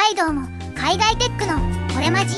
海道も海外テックのこれまじ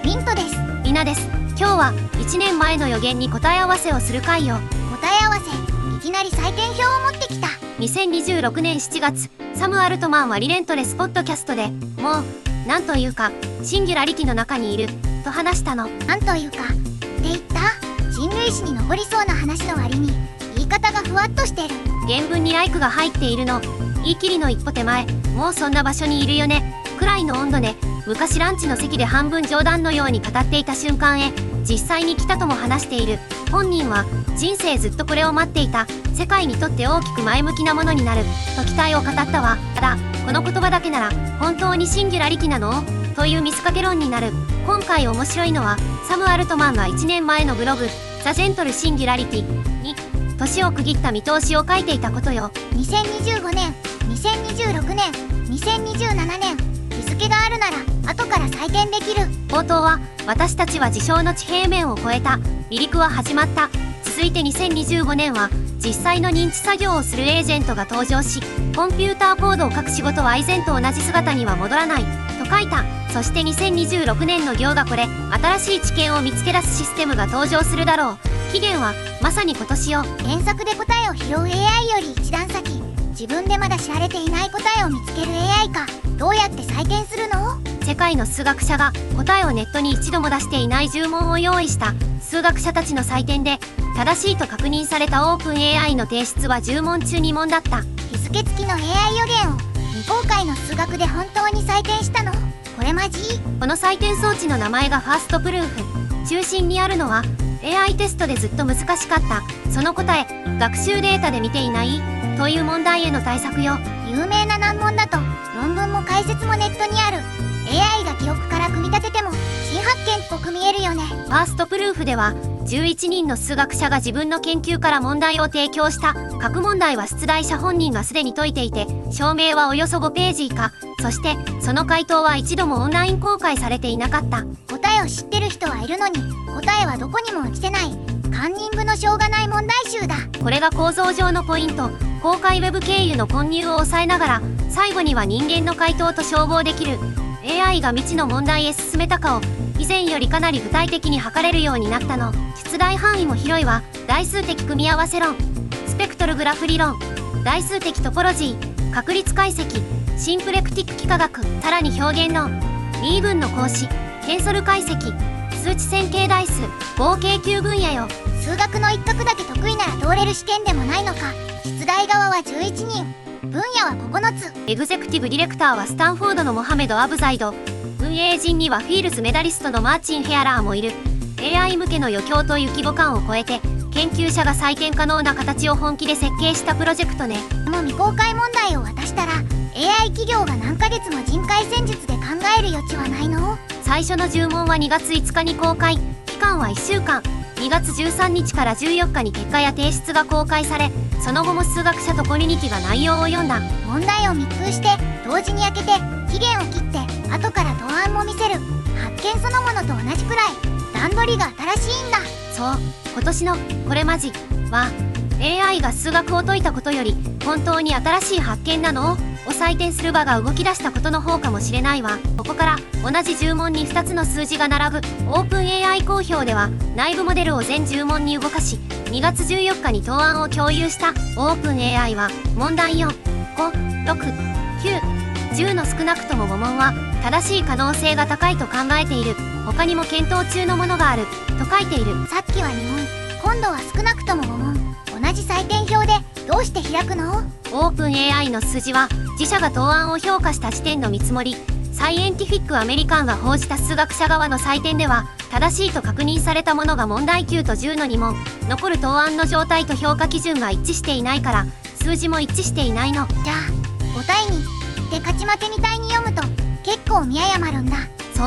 ミントです。りなです。今日は1年前の予言に答え合わせをする回を。答え合わせ、いきなり採点表を持ってきた。2026年7月、サム・アルトマンはリレントレスポッドキャストでもうなんというかシンギュラリティの中にいると話したの。なんというかって言った。人類史に残りそうな話の割に言い方がふわっとしてる。原文にライクが入っているの。言い切りの一歩手前、もうそんな場所にいるよねくらいの温度で、昔ランチの席で半分冗談のように語っていた瞬間へ実際に来たとも話している。本人は人生ずっとこれを待っていた、世界にとって大きく前向きなものになると期待を語ったわ。ただこの言葉だけなら本当にシンギュラリティなのという見せかけ論になる。今回面白いのはサム・アルトマンが1年前のブログザ・ジェントル・シンギュラリティに年を区切った見通しを書いていたことよ。2025年、2026年、2027年、日付があるなら後から採点できる。冒頭は私たちは事象の地平面を超えた、離陸は始まった。続いて2025年は実際の認知作業をするエージェントが登場し、コンピューターコードを書く仕事は以前と同じ姿には戻らないと書いた。そして2026年の行がこれ、新しい知見を見つけ出すシステムが登場するだろう。期限はまさに今年よ。検索で答えを拾う AI より一段先、自分でまだ知られていない答えを見つける AI か。どうやって採点するの？世界の数学者が答えをネットに一度も出していない10問を用意した。数学者たちの採点で正しいと確認されたオープン AI の提出は10問中2問だった。日付付きの AI 予言を未公開の数学で本当に採点したの？これマジ？この採点装置の名前がファーストプルーフ。中心にあるのは AI テストでずっと難しかったその答え、学習データで見ていないという問題への対策よ。有名な難問だと論文も解説もネットにある。 AI が記憶から組み立てても新発見っぽく見えるよね。ファーストプルーフでは11人の数学者が自分の研究から問題を提供した。各問題は出題者本人がすでに解いていて、証明はおよそ5ページ以下。そしてその回答は一度もオンライン公開されていなかった。答えを知ってる人はいるのに答えはどこにも落ちてない、カンニングのしょうがない問題集だ。これが構造上のポイント。公開ウェブ経由の混入を抑えながら最後には人間の回答と照合できる。 AI が未知の問題へ進めたかを以前よりかなり具体的に測れるようになったの。出題範囲も広いわ。代数的組み合わせ論、スペクトルグラフ理論、代数的トポロジー、確率解析、シンプレクティック幾何学、さらに表現論、リーブンの公式、テンソル解析、数値線形代数、合計9分野よ。数学の一角だけ得意なら通れる試験でもないのか。出題側は11人、分野は9つ。エグゼクティブディレクターはスタンフォードのモハメド・アブザイド、運営陣にはフィールズメダリストのマーチン・ヘアラーもいる。 AI 向けの余興という規模感を超えて研究者が採点可能な形を本気で設計したプロジェクトね。この未公開問題を渡したら AI 企業が何ヶ月も人海戦術で考える余地はないの？最初の10問は2月5日に公開、期間は1週間。2月13日から14日に結果や提出が公開され、その後も数学者とコミュニティが内容を読んだ。問題を密封して同時に開けて期限を切って後から答案も見せる。発見そのものと同じくらい段取りが新しいんだ。そう、今年のこれマジは AI が数学を解いたことより本当に新しい発見なのを採点する場が動き出したことの方かもしれないわ。ここから同じ10問に2つの数字が並ぶ。オープン AI 公表では内部モデルを全10問に動かし2月14日に答案を共有した。オープン AI は問題4、5、6、9、10の少なくとも5問は正しい可能性が高いと考えている。他にも検討中のものがあると書いている。さっきは2問、今度は少なくとも5問。同じ採点表でどうして開くの？オープン AI の数字は自社が答案を評価した時点の見積もり。サイエンティフィックアメリカンが報じた数学者側の採点では正しいと確認されたものが問題9と10の2問。残る答案の状態と評価基準が一致していないから数字も一致していないの。じゃあ5対2で勝ち負けみたいに読むと結構見誤るんだ。そう、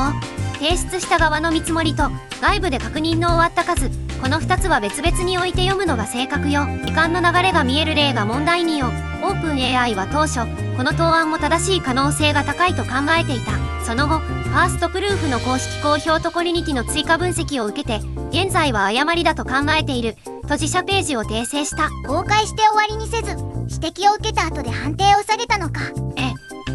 提出した側の見積もりと外部で確認の終わった数、この2つは別々に置いて読むのが正確よ。時間の流れが見える例が問題2よ。オープン AI は当初この答案も正しい可能性が高いと考えていた。その後ファーストプルーフの公式公表とコミュニティの追加分析を受けて現在は誤りだと考えていると自社ページを訂正した。公開して終わりにせず指摘を受けた後で判定を下げたのか。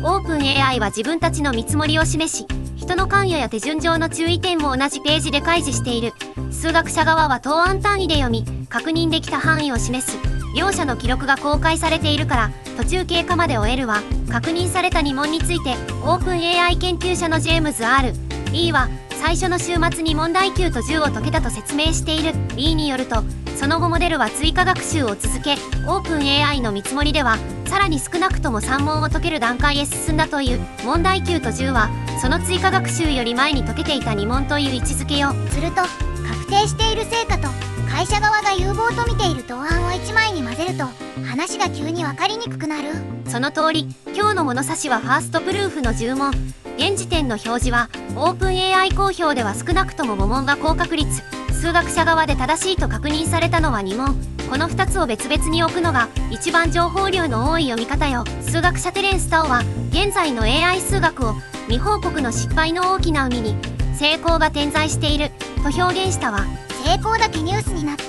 オープン AI は自分たちの見積もりを示し、人の関与や手順上の注意点も同じページで開示している。数学者側は答案単位で読み、確認できた範囲を示す。両者の記録が公開されているから、途中経過まで終えるわ。確認された2問について、オープン AI 研究者のジェームズ R.E. は、最初の週末に問題9と10を解けたと説明している。B によると、その後モデルは追加学習を続け、オープン AI の見積もりでは、さらに少なくとも3問を解ける段階へ進んだという。問題9と10は、その追加学習より前に解けていた2問という位置づけよ。すると確定している成果と会社側が有望と見ている答案を1枚に混ぜると話が急に分かりにくくなる。その通り、今日の物差しはファーストプルーフの10問。現時点の表示は、オープン AI 公表では少なくとも5問が高確率。数学者側で正しいと確認されたのは2問。この2つを別々に置くのが一番情報量の多い読み方よ。数学者テレンス・タオは現在の AI 数学を未報告の失敗の大きな海に成功が点在していると表現したわ。成功だけニュースになって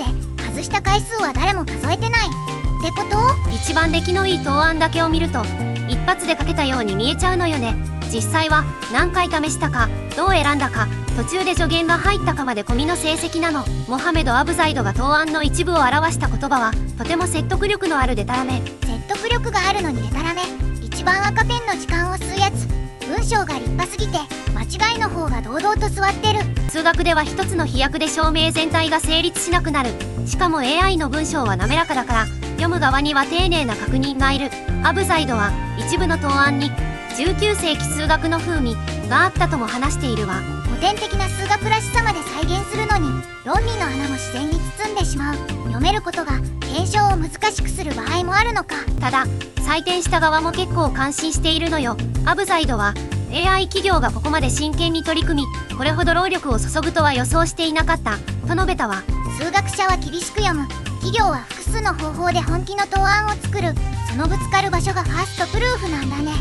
外した回数は誰も数えてないってこと？一番出来のいい答案だけを見ると一発で書けたように見えちゃうのよね。実際は何回試したか、どう選んだか、途中で助言が入ったかまで込みの成績なの。モハメド・アブザイドが答案の一部を表した言葉はとても説得力のあるデタラメ。説得力があるのにデタラメ。一番赤ペンの時間を吸うやつ。文章が立派すぎて間違いの方が堂々と座ってる。数学では一つの飛躍で証明全体が成立しなくなる。しかも AI の文章は滑らかだから読む側には丁寧な確認がいる。アブザイドは一部の答案に19世紀数学の風味があったとも話しているわ。古典的な数学らしさまで再現するのに論理の穴も自然に包んでしまう。読めることが検証を難しくする場合もあるのか。ただ採点した側も結構感心しているのよ。アブザイドは AI 企業がここまで真剣に取り組みこれほど労力を注ぐとは予想していなかったと述べたわ。数学者は厳しく読む。企業は複数の方法で本気の答案を作る。そのぶつかる場所がファーストプルーフなんだね。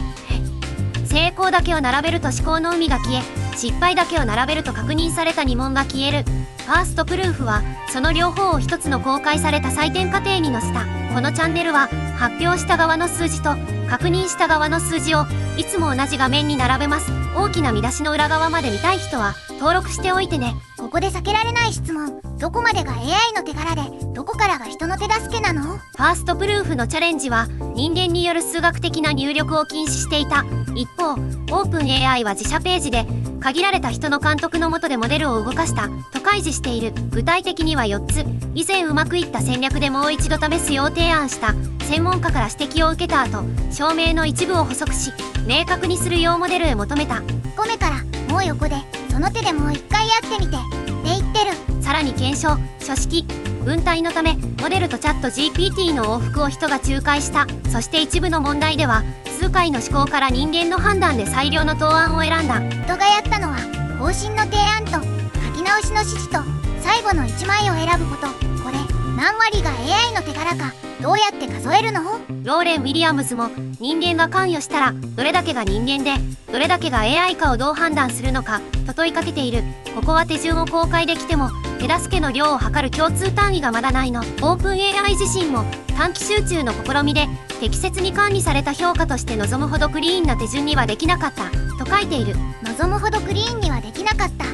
成功だけを並べると思考の海が消え、失敗だけを並べると確認された2問が消える。ファーストプルーフはその両方を一つの公開された採点過程に載せた。このチャンネルは発表した側の数字と確認した側の数字をいつも同じ画面に並べます。大きな見出しの裏側まで見たい人は登録しておいてね。ここで避けられない質問。どこまでが AI の手柄でどこからが人の手助けなの？ファーストプルーフのチャレンジは人間による数学的な入力を禁止していた。一方、オープン AI は自社ページで限られた人の監督の下でモデルを動かしたと開示している。具体的には4つ。以前うまくいった戦略でもう一度試すよう提案した。専門家から指摘を受けた後、証明の一部を補足し明確にするようモデルへ求めた。1個目からもう横でその手でもう一回やってみてって言ってる。さらに検証、書式、文体のためモデルとチャット GPT の往復を人が仲介した。そして一部の問題では数回の思考から人間の判断で最良の答案を選んだ。人がやったのは方針の提案と書き直しの指示と最後の1枚を選ぶこと。これ何割が AI の手柄かどうやって数えるの？ローレン・ウィリアムズも人間が関与したらどれだけが人間でどれだけが AI かをどう判断するのかと問いかけている。ここは手順を公開できても手助けの量を測る共通単位がまだないの。オープン AI 自身も短期集中の試みで適切に管理された評価として望むほどクリーンな手順にはできなかったと書いている。望むほどクリーンにはできなかったっ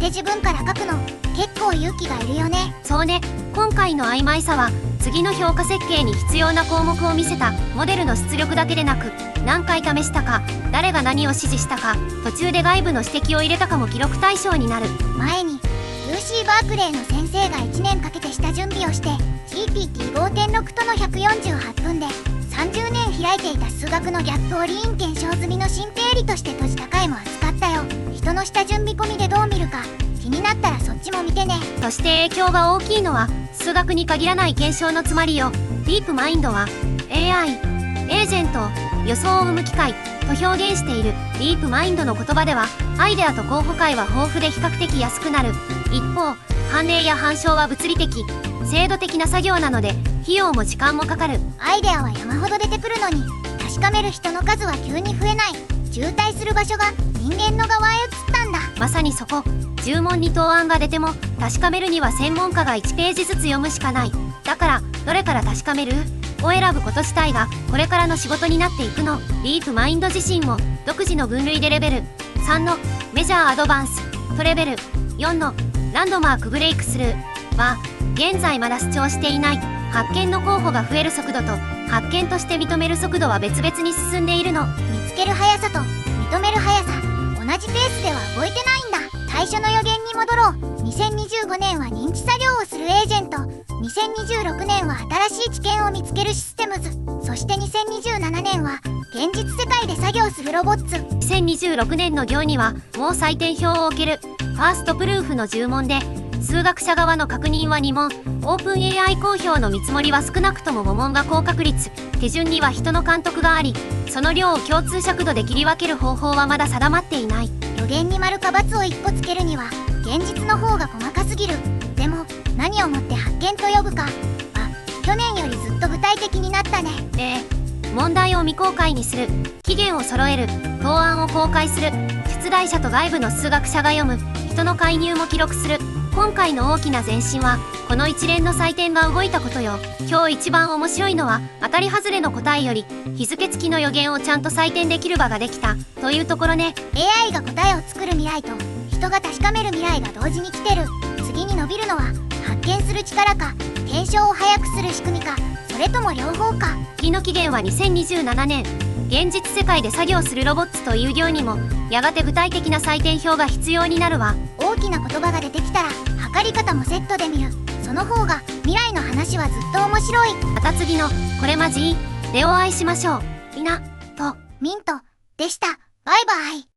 て自分から書くの結構勇気がいるよね。そうね。今回の曖昧さは次の評価設計に必要な項目を見せた。モデルの出力だけでなく何回試したか、誰が何を指示したか、途中で外部の指摘を入れたかも記録対象になる。前に UC バークレーの先生が1年かけて下準備をして GPT5.6 との148分で30年開いていた数学のギャップをリーン検証済みの新定理として閉じた回も扱ったよ。人の下準備込みでどう見るか気になったらそっちも見てね。そして影響が大きいのは数学に限らない検証のつまりよ。ディープマインドは AI、エージェント、予想を生む機械と表現している。ディープマインドの言葉ではアイデアと候補会は豊富で比較的安くなる。一方、判例や反証は物理的、制度的な作業なので費用も時間もかかる。アイデアは山ほど出てくるのに確かめる人の数は急に増えない。渋滞する場所が人間の側へ移ったんだ。まさにそこ。10問に答案が出ても確かめるには専門家が1ページずつ読むしかない。だからどれから確かめる？を選ぶこと自体がこれからの仕事になっていくの。リーフマインド自身も独自の分類でレベル3のメジャーアドバンスとレベル4のランドマークブレイクスルーは現在まだ主張していない。発見の候補が増える速度と発見として認める速度は別々に進んでいるの。見つける速さと認める速さ、同じペースでは動いてないんだ。最初の予言に戻ろう。2025年は認知作業をするエージェント、2026年は新しい知見を見つけるシステムズ、そして2027年は現実世界で作業するロボッツ。2026年の行にはもう採点表を置ける。ファーストプルーフの10問で数学者側の確認は2問、オープン AI 公表の見積もりは少なくとも5問が高確率。手順には人の監督があり、その量を共通尺度で切り分ける方法はまだ定まっていない。予言に丸か×を1個つけるには現実の方が細かすぎる。でも何をもって発見と呼ぶか。去年よりずっと具体的になったね。問題を未公開にする、期限を揃える、答案を公開する、出題者と外部の数学者が読む、人の介入も記録する。今回の大きな前進はこの一連の採点が動いたことよ。今日一番面白いのは当たり外れの答えより日付付きの予言をちゃんと採点できる場ができたというところね。 AI が答えを作る未来と人が確かめる未来が同時に来てる。次に伸びるのは発見する力か検証を早くする仕組みか、それとも両方か。次の期限は2027年。現実世界で作業するロボッツという行にもやがて具体的な採点表が必要になるわ。大きな言葉が出てきたら測り方もセットで見る。その方が未来の話はずっと面白い。また次のこれマジでお会いしましょう。みなとミントでした。バイバイ。